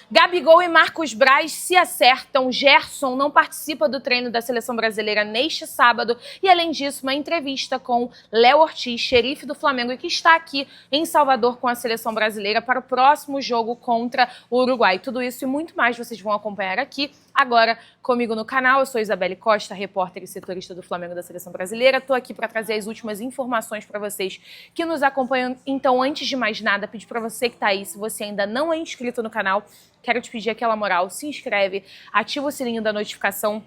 Gabigol e Marcos Braz se acertam, Gerson não participa do treino da seleção brasileira neste sábado e, além disso, uma entrevista com Léo Ortiz, xerife do Flamengo, e que está aqui em Salvador com a seleção brasileira para o próximo jogo contra o Uruguai. Tudo isso e muito mais vocês vão acompanhar aqui agora comigo no canal. Eu sou Isabelle Costa, repórter e setorista do Flamengo da seleção brasileira. Estou aqui para trazer as últimas informações para vocês que nos acompanham. Então, antes de mais nada, pedir para você que está aí, se você ainda não é inscrito no canal, quero te pedir aquela moral, se inscreve, ativa o sininho da notificação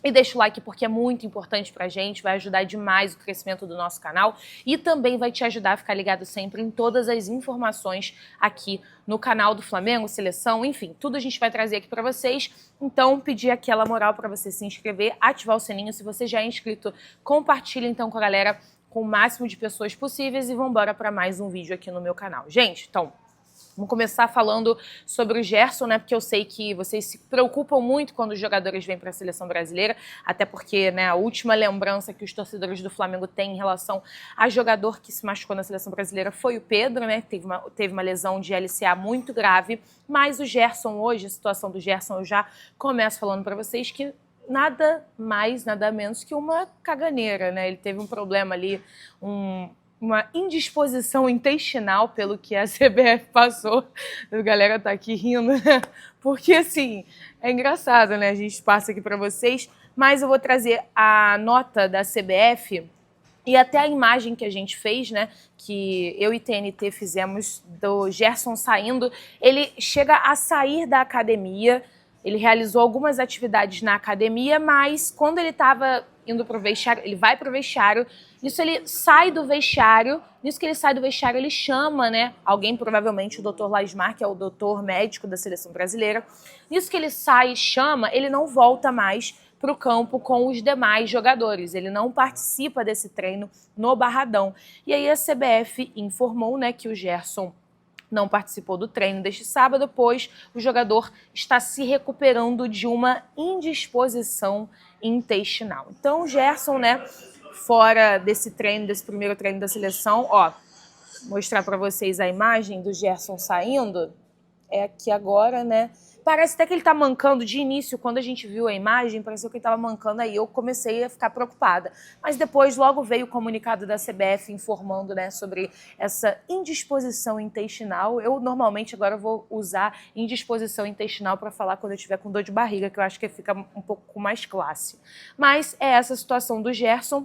e deixa o like porque é muito importante pra gente, vai ajudar demais o crescimento do nosso canal e também vai te ajudar a ficar ligado sempre em todas as informações aqui no canal do Flamengo, seleção, enfim, tudo a gente vai trazer aqui pra vocês. Então, pedir aquela moral pra você se inscrever, ativar o sininho. Se você já é inscrito, compartilha então com a galera, com o máximo de pessoas possíveis e vambora pra mais um vídeo aqui no meu canal. Gente, então, vamos começar falando sobre o Gerson, né? Porque eu sei que vocês se preocupam muito quando os jogadores vêm para a seleção brasileira, até porque, né, a última lembrança que os torcedores do Flamengo têm em relação a jogador que se machucou na seleção brasileira foi o Pedro, né? Teve uma lesão de LCA muito grave, mas o Gerson hoje, a situação do Gerson, eu já começo falando para vocês que nada mais, nada menos que uma caganeira, né? Ele teve um problema ali, uma indisposição intestinal, pelo que a CBF passou. A galera tá aqui rindo, né? Porque, assim, é engraçado, né? A gente passa aqui para vocês, mas eu vou trazer a nota da CBF e até a imagem que a gente fez, né? Que eu e TNT fizemos do Gerson saindo. Ele chega a sair da academia, ele realizou algumas atividades na academia, mas quando ele estava indo pro vestiário, ele vai pro vestiário, nisso ele sai do vestiário, nisso que ele sai do vestiário ele chama, né, alguém, provavelmente o Dr. Laismar, que é o doutor médico da seleção brasileira, nisso que ele sai e chama, ele não volta mais pro campo com os demais jogadores, ele não participa desse treino no Barradão. E aí a CBF informou, né, que o Gerson não participou do treino deste sábado, pois o jogador está se recuperando de uma indisposição intestinal. Então, o Gerson, né, fora desse treino, desse primeiro treino da seleção, ó, mostrar para vocês a imagem do Gerson saindo, é aqui agora, né? Parece até que ele tá mancando de início. Quando a gente viu a imagem, pareceu que ele tava mancando, aí eu comecei a ficar preocupada. Mas depois logo veio o comunicado da CBF informando, né, sobre essa indisposição intestinal. Eu normalmente agora vou usar indisposição intestinal para falar quando eu estiver com dor de barriga, que eu acho que fica um pouco com mais classe. Mas é essa a situação do Gerson.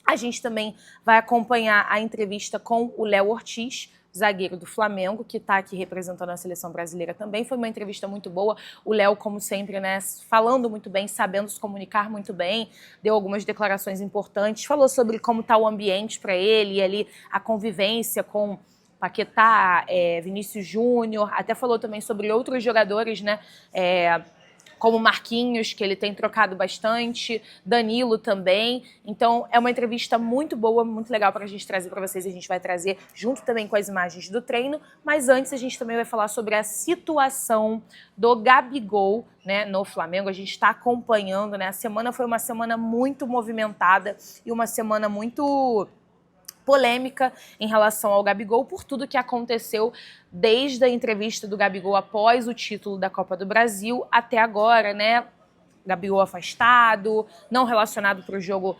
A gente também vai acompanhar a entrevista com o Léo Ortiz, zagueiro do Flamengo, que está aqui representando a seleção brasileira também. Foi uma entrevista muito boa. O Léo, como sempre, né, falando muito bem, sabendo se comunicar muito bem, deu algumas declarações importantes, falou sobre como está o ambiente para ele, e ali a convivência com Paquetá, Vinícius Júnior, até falou também sobre outros jogadores, né, como Marquinhos, que ele tem trocado bastante, Danilo também. Então, é uma entrevista muito boa, muito legal para a gente trazer para vocês. A gente vai trazer junto também com as imagens do treino, mas antes a gente também vai falar sobre a situação do Gabigol, né, no Flamengo. A gente está acompanhando, né? A semana foi uma semana muito movimentada e uma semana muito polêmica em relação ao Gabigol por tudo que aconteceu desde a entrevista do Gabigol após o título da Copa do Brasil até agora, né? Gabigol afastado, não relacionado para o jogo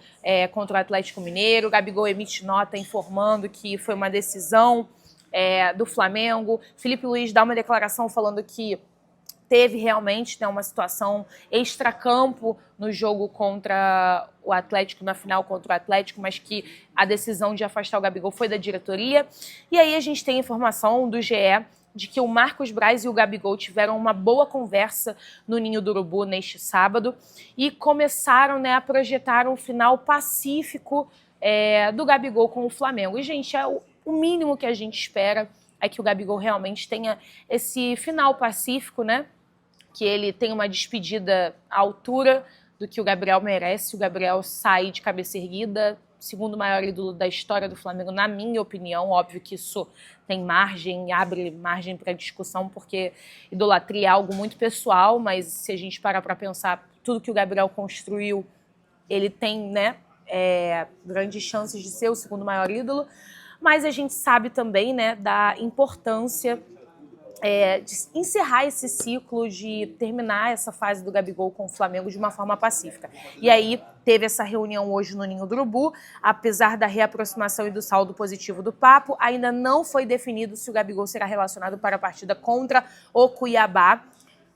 contra o Atlético Mineiro. Gabigol emite nota informando que foi uma decisão do Flamengo. Felipe Luiz dá uma declaração falando que teve realmente, né, uma situação extracampo no jogo contra o Atlético, na final contra o Atlético, mas que a decisão de afastar o Gabigol foi da diretoria. E aí a gente tem informação do GE de que o Marcos Braz e o Gabigol tiveram uma boa conversa no Ninho do Urubu neste sábado e começaram, né, a projetar um final pacífico do Gabigol com o Flamengo. E, gente, o mínimo que a gente espera é que o Gabigol realmente tenha esse final pacífico, né? Que ele tenha uma despedida à altura do que o Gabriel merece. O Gabriel sai de cabeça erguida, segundo maior ídolo da história do Flamengo, na minha opinião. Óbvio que isso tem margem, abre margem para discussão, porque idolatria é algo muito pessoal, mas se a gente parar para pensar tudo que o Gabriel construiu, ele tem, né, grandes chances de ser o segundo maior ídolo. Mas a gente sabe também, né, da importância de encerrar esse ciclo, de terminar essa fase do Gabigol com o Flamengo de uma forma pacífica. E aí teve essa reunião hoje no Ninho do Urubu, apesar da reaproximação e do saldo positivo do papo, ainda não foi definido se o Gabigol será relacionado para a partida contra o Cuiabá.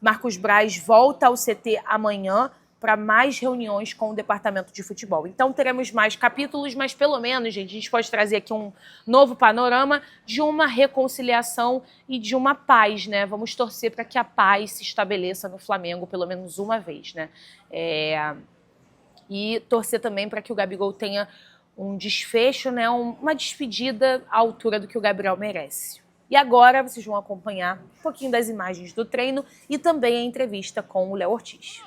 Marcos Braz volta ao CT amanhã para mais reuniões com o departamento de futebol. Então teremos mais capítulos, mas pelo menos, gente, a gente pode trazer aqui um novo panorama de uma reconciliação e de uma paz, né? Vamos torcer para que a paz se estabeleça no Flamengo pelo menos uma vez, né? E torcer também para que o Gabigol tenha um desfecho, né? Uma despedida à altura do que o Gabriel merece. E agora vocês vão acompanhar um pouquinho das imagens do treino e também a entrevista com o Léo Ortiz.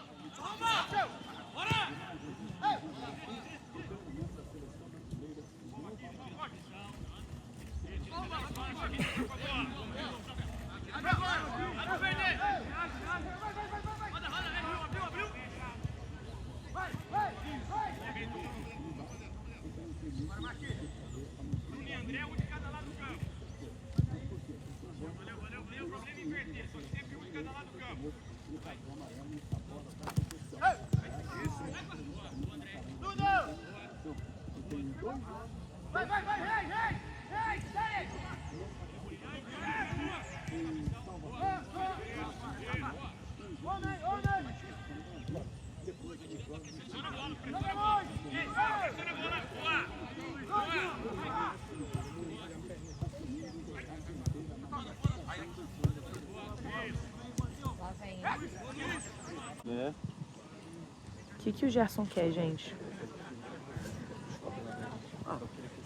O que o Gerson quer, gente?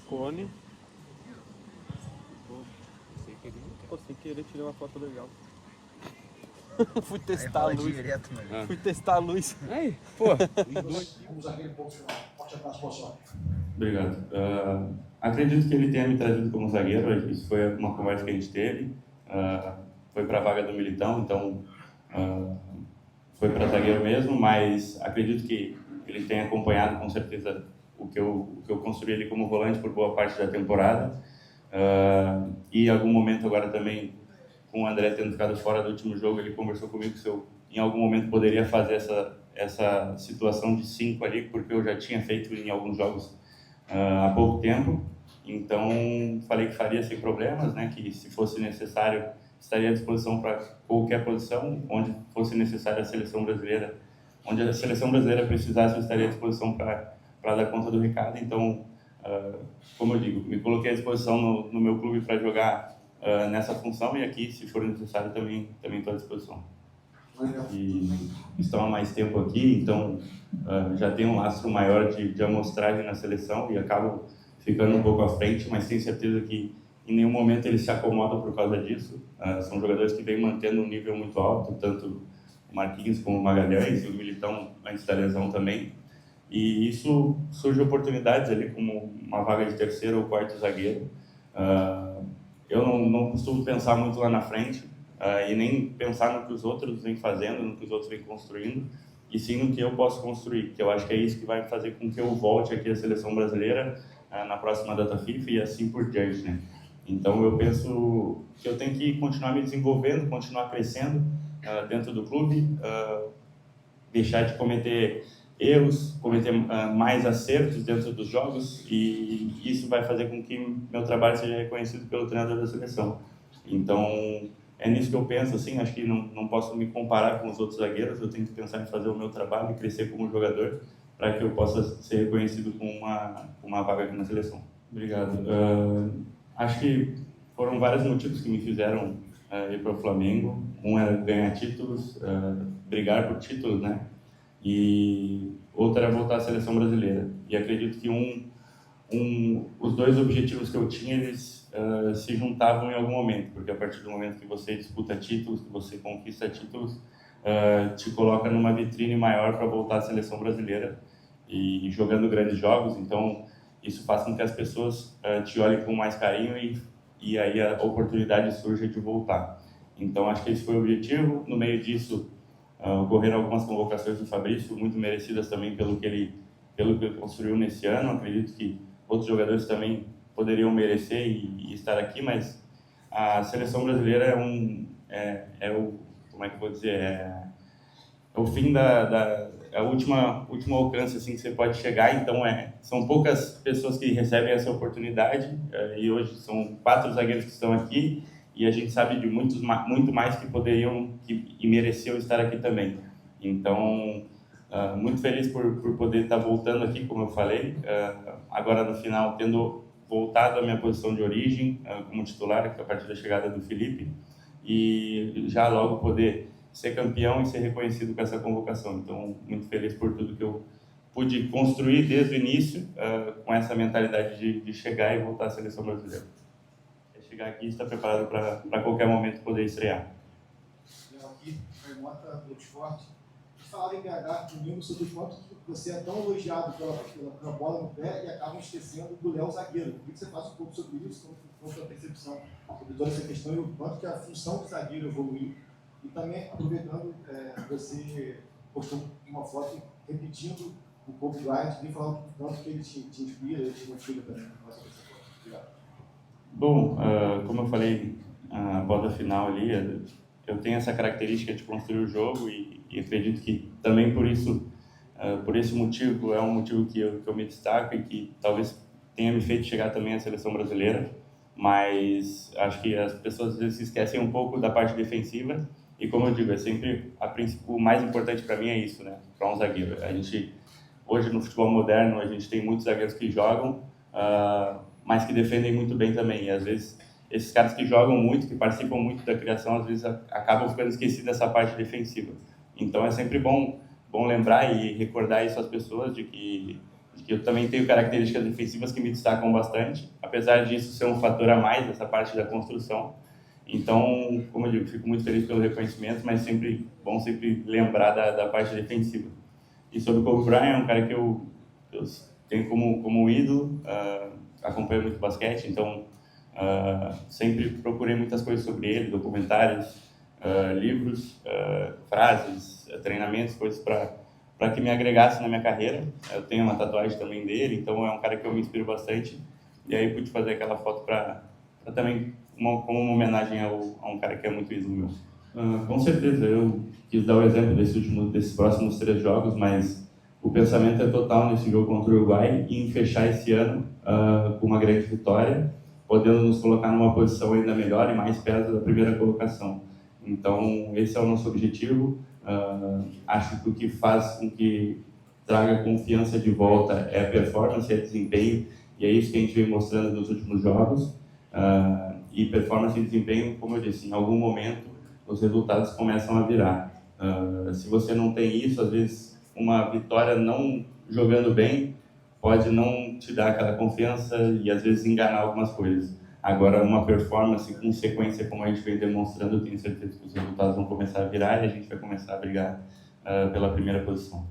Cone. Pô, sem querer tirei uma foto legal. Fui testar a luz. Fui testar a luz. Aí, pô. Obrigado. Acredito que ele tenha me trazido como zagueiro. Isso foi uma conversa que a gente teve. Foi para a vaga do Militão, então foi para zagueiro mesmo, mas acredito que ele tenha acompanhado com certeza o que eu construí ali como volante por boa parte da temporada. E em algum momento agora também, com o André tendo ficado fora do último jogo, ele conversou comigo se eu em algum momento poderia fazer essa situação de 5 ali, porque eu já tinha feito em alguns jogos há pouco tempo. Então falei que faria sem problemas, né, que se fosse necessário estaria à disposição para qualquer posição, onde fosse necessária a seleção brasileira, onde a seleção brasileira precisasse, eu estaria à disposição para dar conta do recado. Então, como eu digo, me coloquei à disposição no meu clube para jogar nessa função, e aqui, se for necessário, também estou à disposição. E estão há mais tempo aqui, então já tem um lastro maior de amostragem na seleção e acabo ficando um pouco à frente, mas tenho certeza que em nenhum momento eles se acomodam por causa disso. São jogadores que vêm mantendo um nível muito alto, tanto o Marquinhos como o Magalhães e o Militão antes da lesão também. E isso surge oportunidades ali como uma vaga de terceiro ou quarto zagueiro. Eu não costumo pensar muito lá na frente e nem pensar no que os outros vêm fazendo, no que os outros vêm construindo, e sim no que eu posso construir, que eu acho que é isso que vai fazer com que eu volte aqui à seleção brasileira na próxima data FIFA e assim por diante, né? Então eu penso que eu tenho que continuar me desenvolvendo, continuar crescendo dentro do clube, deixar de cometer erros, cometer mais acertos dentro dos jogos, e isso vai fazer com que meu trabalho seja reconhecido pelo treinador da seleção. Então é nisso que eu penso, assim, acho que não posso me comparar com os outros zagueiros, eu tenho que pensar em fazer o meu trabalho e crescer como jogador para que eu possa ser reconhecido com uma vaga aqui na seleção. Obrigado. Acho que foram vários motivos que me fizeram ir para o Flamengo. Um era ganhar títulos, brigar por títulos, né? E outro era voltar à seleção brasileira. E acredito que os dois objetivos que eu tinha, eles se juntavam em algum momento, porque a partir do momento que você disputa títulos, que você conquista títulos, te coloca numa vitrine maior para voltar à seleção brasileira e jogando grandes jogos. Então isso faz com que as pessoas te olhem com mais carinho e aí a oportunidade surge de voltar. Então acho que esse foi o objetivo. No meio disso ocorreram algumas convocações do Fabrício, muito merecidas também pelo que ele construiu nesse ano. Acredito que outros jogadores também poderiam merecer e estar aqui, mas a seleção brasileira como é que eu vou dizer, é o fim a última alcance assim que você pode chegar. Então são poucas pessoas que recebem essa oportunidade, e hoje são 4 zagueiros que estão aqui, e a gente sabe de muito mais que poderiam e mereciam estar aqui também. Então, muito feliz por poder estar voltando aqui, como eu falei, agora no final tendo voltado à minha posição de origem como titular, a partir da chegada do Felipe, e já logo poder ser campeão e ser reconhecido com essa convocação. Então, muito feliz por tudo que eu pude construir desde o início, com essa mentalidade de chegar e voltar à seleção brasileira. É chegar aqui e estar preparado para qualquer momento poder estrear. Aqui, Mota do Esporte. Falaram em BH comigo sobre o quanto você é tão elogiado pela bola no pé e acabam esquecendo do Léo zagueiro. Por que você faz um pouco sobre isso, como foi a percepção sobre toda essa questão e o quanto que a função do zagueiro evoluiu? E também, aproveitando, você postou uma foto repetindo o Kobe Bryant e falando o tanto que ele te inspira, ele te motiva também. Obrigado. Bom, como eu falei, a bola final ali, eu tenho essa característica de construir o jogo e acredito que também por isso, por esse motivo, é um motivo que eu me destaco e que talvez tenha me feito chegar também à seleção brasileira, mas acho que as pessoas às vezes se esquecem um pouco da parte defensiva e, como eu digo, é sempre o mais importante para mim é isso, né? Para um zagueiro. A gente, hoje no futebol moderno, a gente tem muitos zagueiros que jogam, mas que defendem muito bem também, e às vezes esses caras que jogam muito, que participam muito da criação, às vezes acabam ficando esquecidos dessa parte defensiva. Então é sempre bom lembrar e recordar isso às pessoas, de que eu também tenho características defensivas que me destacam bastante, apesar disso ser um fator a mais dessa parte da construção. Então, como eu digo, fico muito feliz pelo reconhecimento, mas sempre lembrar da parte defensiva. E sobre o Kobe Bryant, é um cara que eu tenho como ídolo, acompanho muito basquete, então sempre procurei muitas coisas sobre ele, documentários, livros, frases, treinamentos, coisas para que me agregasse na minha carreira. Eu tenho uma tatuagem também dele, então é um cara que eu me inspiro bastante. E aí pude fazer aquela foto para também como uma homenagem a um cara que é muito ídolo meu. Com certeza, eu quis dar o exemplo desses próximos 3 jogos, mas o pensamento é total nesse jogo contra o Uruguai e em fechar esse ano com uma grande vitória, podendo nos colocar numa posição ainda melhor e mais perto da primeira colocação. Então, esse é o nosso objetivo. Acho que o que faz com que traga confiança de volta é a performance, é desempenho, e é isso que a gente vem mostrando nos últimos jogos. E performance e desempenho, como eu disse, em algum momento os resultados começam a virar. Se você não tem isso, às vezes uma vitória não jogando bem pode não te dar aquela confiança e às vezes enganar algumas coisas. Agora, uma performance com sequência, como a gente vem demonstrando, eu tenho certeza que os resultados vão começar a virar e a gente vai começar a brigar pela primeira posição.